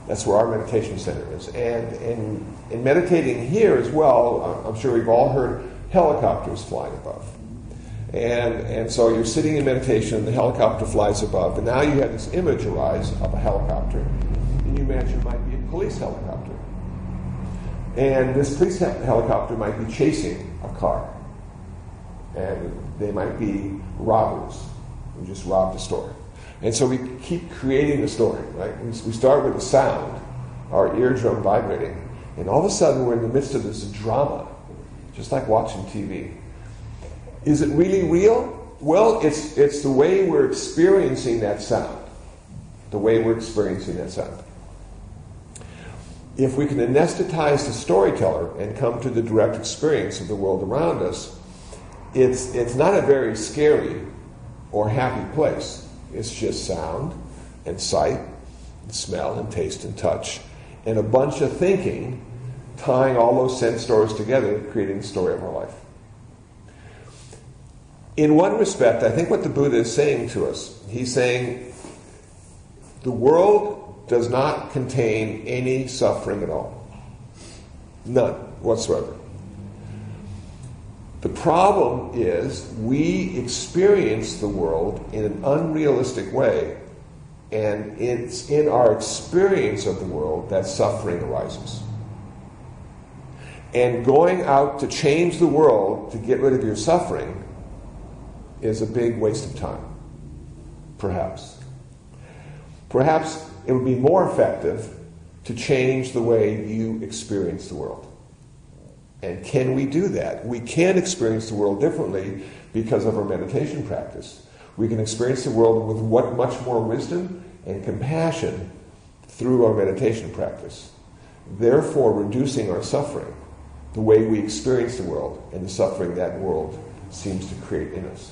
S2: That's where our meditation center is. And in meditating here as well, I'm sure we've all heard helicopters flying above. And so you're sitting in meditation, and the helicopter flies above, and now you have this image arise of a helicopter, and you imagine it might be a police helicopter. And this police helicopter might be chasing a car. And they might be robbers who just robbed a store. And so we keep creating the story, right? We start with a sound, our eardrum vibrating, and all of a sudden we're in the midst of this drama, just like watching TV. Is it really real? Well, it's the way we're experiencing that sound. The way we're experiencing that sound. If we can anesthetize the storyteller and come to the direct experience of the world around us, it's not a very scary or happy place. It's just sound and sight and smell and taste and touch and a bunch of thinking tying all those sense stories together, creating the story of our life. In one respect, I think what the Buddha is saying to us, he's saying the world does not contain any suffering at all. None whatsoever. The problem is we experience the world in an unrealistic way, and it's in our experience of the world that suffering arises. And going out to change the world to get rid of your suffering is a big waste of time, perhaps. Perhaps it would be more effective to change the way you experience the world. And can we do that? We can experience the world differently because of our meditation practice. We can experience the world with much more wisdom and compassion through our meditation practice, therefore reducing our suffering, the way we experience the world and the suffering that world seems to create in us.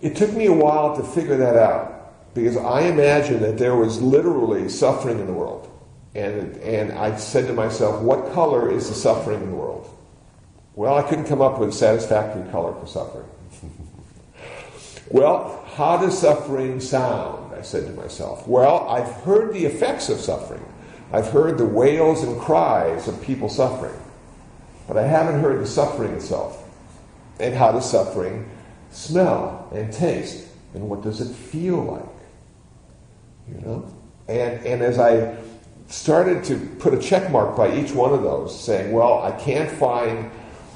S2: It took me a while to figure that out, because I imagined that there was literally suffering in the world. And I said to myself, what color is the suffering in the world? Well, I couldn't come up with a satisfactory color for suffering. Well, how does suffering sound? I said to myself. Well, I've heard the effects of suffering. I've heard the wails and cries of people suffering. But I haven't heard the suffering itself. And how does suffering smell and taste? And what does it feel like? You know? And as I started to put a check mark by each one of those, saying, well, I can't find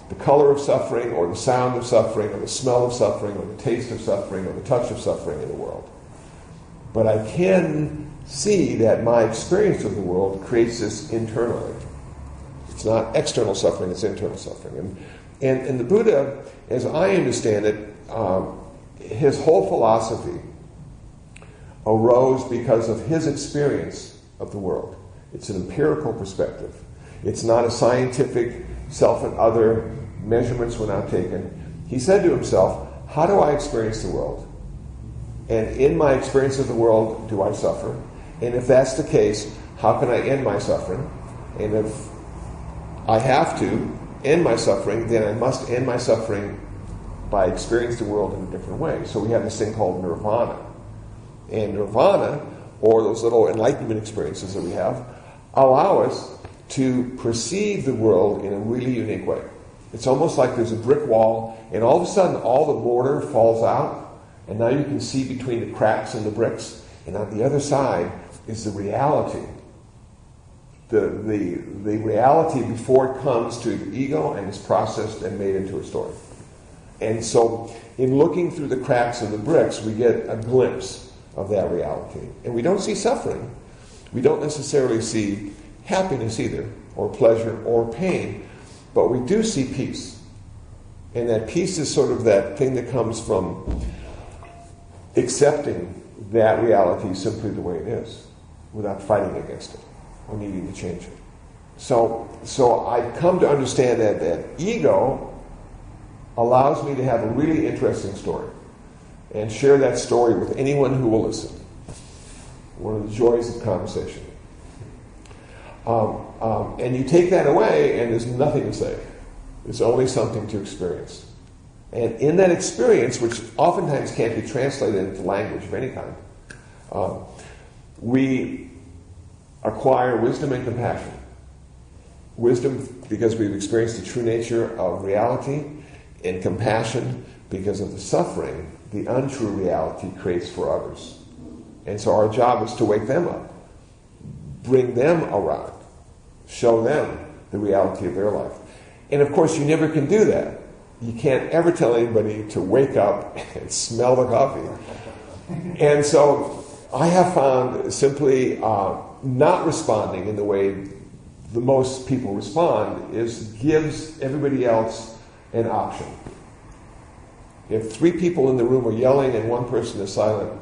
S2: the color of suffering or the sound of suffering or the smell of suffering or the taste of suffering or the touch of suffering in the world. But I can see that my experience of the world creates this internally. It's not external suffering, it's internal suffering. And the Buddha, as I understand it, his whole philosophy arose because of his experience of the world. It's an empirical perspective. It's not a scientific self and other, measurements were not taken. He said to himself, how do I experience the world? And in my experience of the world, do I suffer? And if that's the case, how can I end my suffering? And if I have to end my suffering, then I must end my suffering by experiencing the world in a different way. So we have this thing called nirvana. And nirvana, or those little enlightenment experiences that we have, allow us to perceive the world in a really unique way. It's almost like there's a brick wall, and all of a sudden all the mortar falls out, and now you can see between the cracks in the bricks, and on the other side is the reality. The reality before it comes to the ego and is processed and made into a story. And so in looking through the cracks in the bricks, we get a glimpse of that reality. And we don't see suffering. We don't necessarily see happiness either, or pleasure, or pain, but we do see peace. And that peace is sort of that thing that comes from accepting that reality simply the way it is, without fighting against it, or needing to change it. So I've come to understand that ego allows me to have a really interesting story, and share that story with anyone who will listen. One of the joys of conversation. And you take that away, and there's nothing to say. There's only something to experience. And in that experience, which oftentimes can't be translated into language of any kind, we acquire wisdom and compassion. Wisdom because we've experienced the true nature of reality, and compassion because of the suffering the untrue reality creates for others. And so our job is to wake them up, bring them around, show them the reality of their life. And of course, you never can do that. You can't ever tell anybody to wake up and smell the coffee. And so I have found simply not responding in the way the most people respond gives everybody else an option. If 3 people in the room are yelling and 1 person is silent,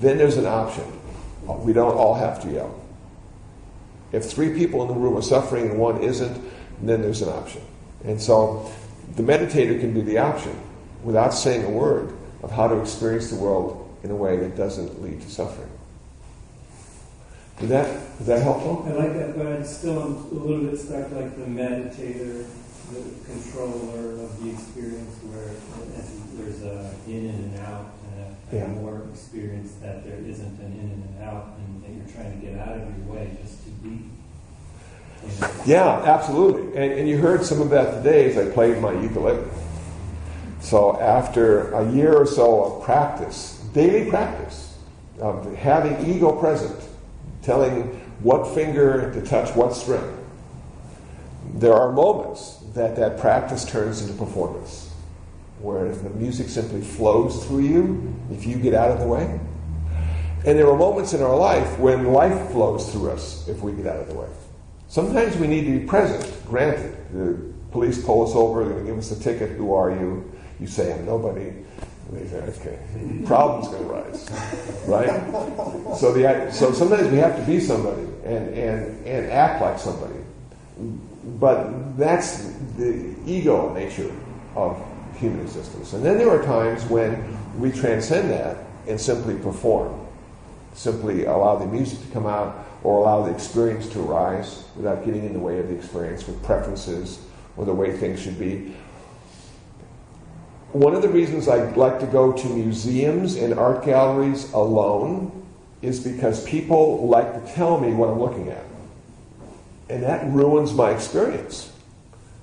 S2: then there's an option. We don't all have to yell. If 3 people in the room are suffering and 1 isn't, then there's an option. And so the meditator can be the option without saying a word of how to experience the world in a way that doesn't lead to suffering. Is that helpful?
S4: I like that, but I'm still a little bit stuck like the meditator, the controller of the experience, where there's a in and an out, and a more experience that there isn't an in and an out, and that you're trying to get out of your way just to be.
S2: Yeah, absolutely. And you heard some of that today as I played my ukulele. So after a year or so of practice, daily practice, of having ego present, telling what finger to touch what string, there are moments that practice turns into performance, where the music simply flows through you if you get out of the way. And there are moments in our life when life flows through us if we get out of the way. Sometimes we need to be present, granted. The police pull us over, they're going to give us a ticket, who are you? You say, I'm nobody. And they say, okay, problem's going to rise, right? So sometimes we have to be somebody and act like somebody. But that's the ego nature of human existence. And then there are times when we transcend that and simply perform. Simply allow the music to come out or allow the experience to arise without getting in the way of the experience with preferences or the way things should be. One of the reasons I like to go to museums and art galleries alone is because people like to tell me what I'm looking at. And that ruins my experience.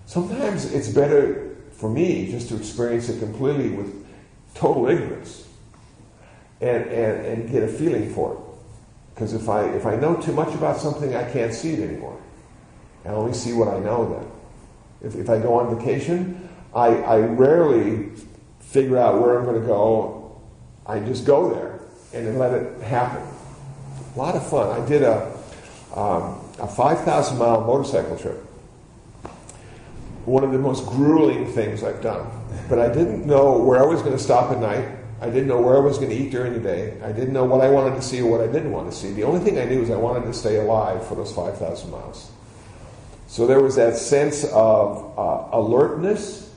S2: Sometimes it's better for me just to experience it completely with total ignorance and get a feeling for it. Because if I know too much about something, I can't see it anymore. I only see what I know then. If I go on vacation, I rarely figure out where I'm going to go. I just go there and then let it happen. A lot of fun. I did a 5,000-mile motorcycle trip. One of the most grueling things I've done. But I didn't know where I was going to stop at night. I didn't know where I was going to eat during the day. I didn't know what I wanted to see or what I didn't want to see. The only thing I knew was I wanted to stay alive for those 5,000 miles. So there was that sense of alertness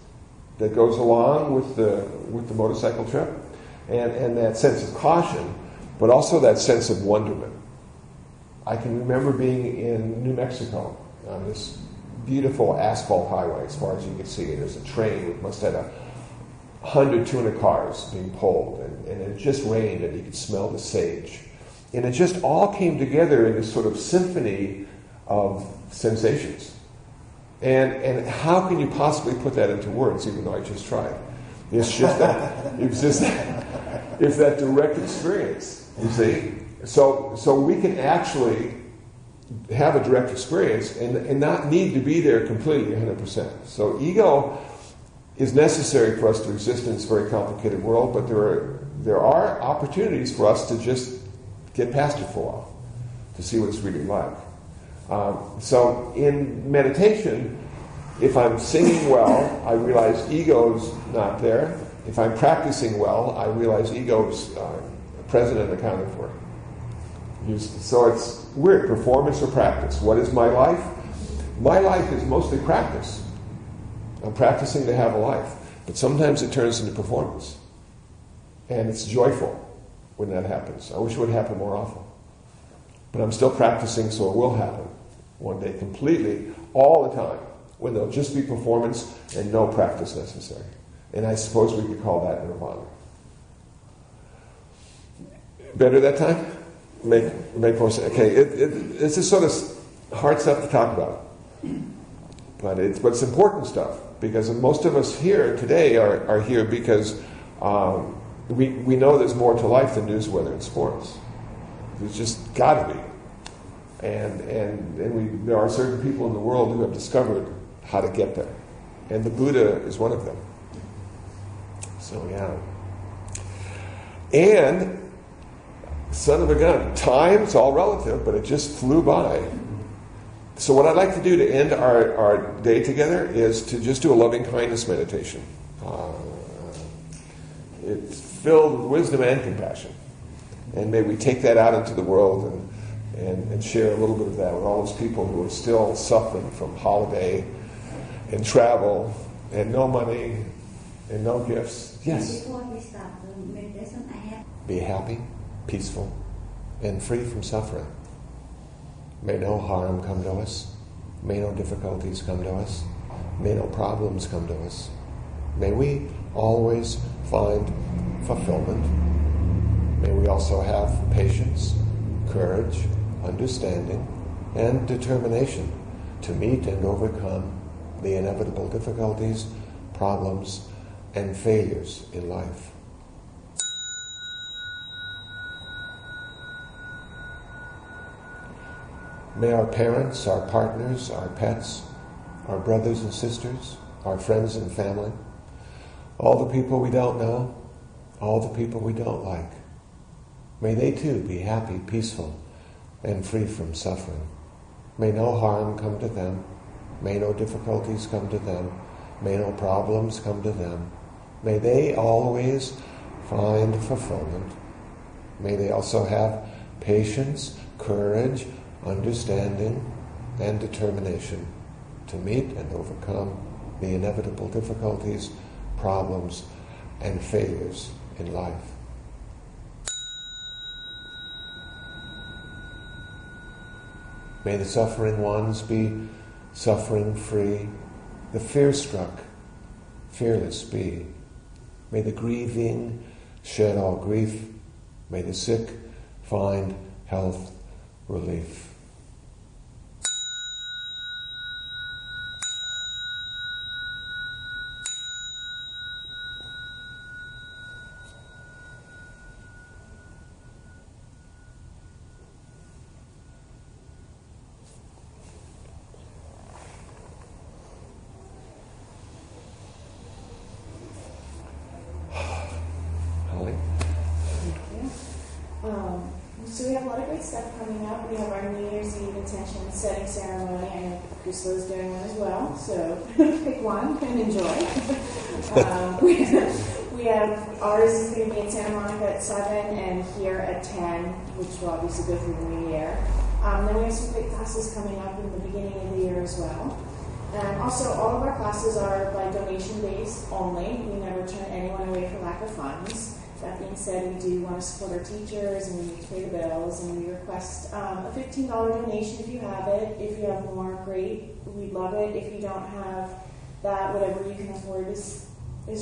S2: that goes along with the motorcycle trip, and that sense of caution, but also that sense of wonderment. I can remember being in New Mexico on this beautiful asphalt highway as far as you can see. There's a train that must have 100, 200 cars being pulled, and it just rained, and you could smell the sage. And it just all came together in this sort of symphony of sensations. And how can you possibly put that into words, even though I just tried? It's just that direct experience, you see? So we can actually have a direct experience and not need to be there completely 100%. So ego is necessary for us to exist in this very complicated world, but there are opportunities for us to just get past it for a while, to see what it's really like. So in meditation, if I'm singing well, I realize ego's not there. If I'm practicing well, I realize ego's present and accounted for. So it's weird, performance or practice. What is my life? My life is mostly practice. I'm practicing to have a life. But sometimes it turns into performance. And it's joyful when that happens. I wish it would happen more often. But I'm still practicing, so it will happen one day completely, all the time, when there'll just be performance and no practice necessary. And I suppose we could call that nirvana. Better that time? Make more sense. Okay, it's just sort of hard stuff to talk about. But it's important stuff, because most of us here today are here because we know there's more to life than news, weather, and sports. There's just got to be. And there are certain people in the world who have discovered how to get there. And the Buddha is one of them. So, yeah. And, son of a gun, time's all relative, but it just flew by. So what I'd like to do to end our day together is to just do a loving-kindness meditation. It's filled with wisdom and compassion. And may we take that out into the world and share a little bit of that with all those people who are still suffering from holiday and travel and no money and no gifts. Yes?
S5: Before we start the meditation, I have...
S2: Be happy, peaceful, and free from suffering. May no harm come to us. May no difficulties come to us. May no problems come to us. May we always find fulfillment. May we also have patience, courage, understanding, and determination to meet and overcome the inevitable difficulties, problems, and failures in life. May our parents, our partners, our pets, our brothers and sisters, our friends and family, all the people we don't know, all the people we don't like, may they too be happy, peaceful, and free from suffering. May no harm come to them. May no difficulties come to them. May no problems come to them. May they always find fulfillment. May they also have patience, courage, understanding, and determination to meet and overcome the inevitable difficulties, problems, and failures in life. May the suffering ones be suffering-free, the fear-struck fearless be, May the grieving shed all grief. May the sick find health relief. Holly?
S3: So we have a lot of great stuff coming up. We have our New Year's Eve intention setting ceremony. I know Crystal's doing one as well, so pick one and enjoy. We have ours is going to be in Santa Monica at 7 and here at 10, which will obviously go through the new year. Then we have some great classes coming up in the beginning of the year as well. And also, all of our classes are by donation based only. We never turn anyone away for lack of funds. That being said, we do want to support our teachers and we need to pay the bills, and we request a $15 donation if you have it. If you have more, great. We'd love it. If you don't have that, whatever you can afford is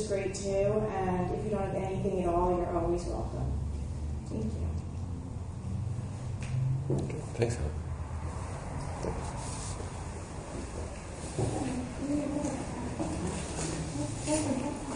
S3: great too. And if you don't have anything at all, you're always welcome. Thank you.
S2: Okay. Thanks, Holly. Thanks.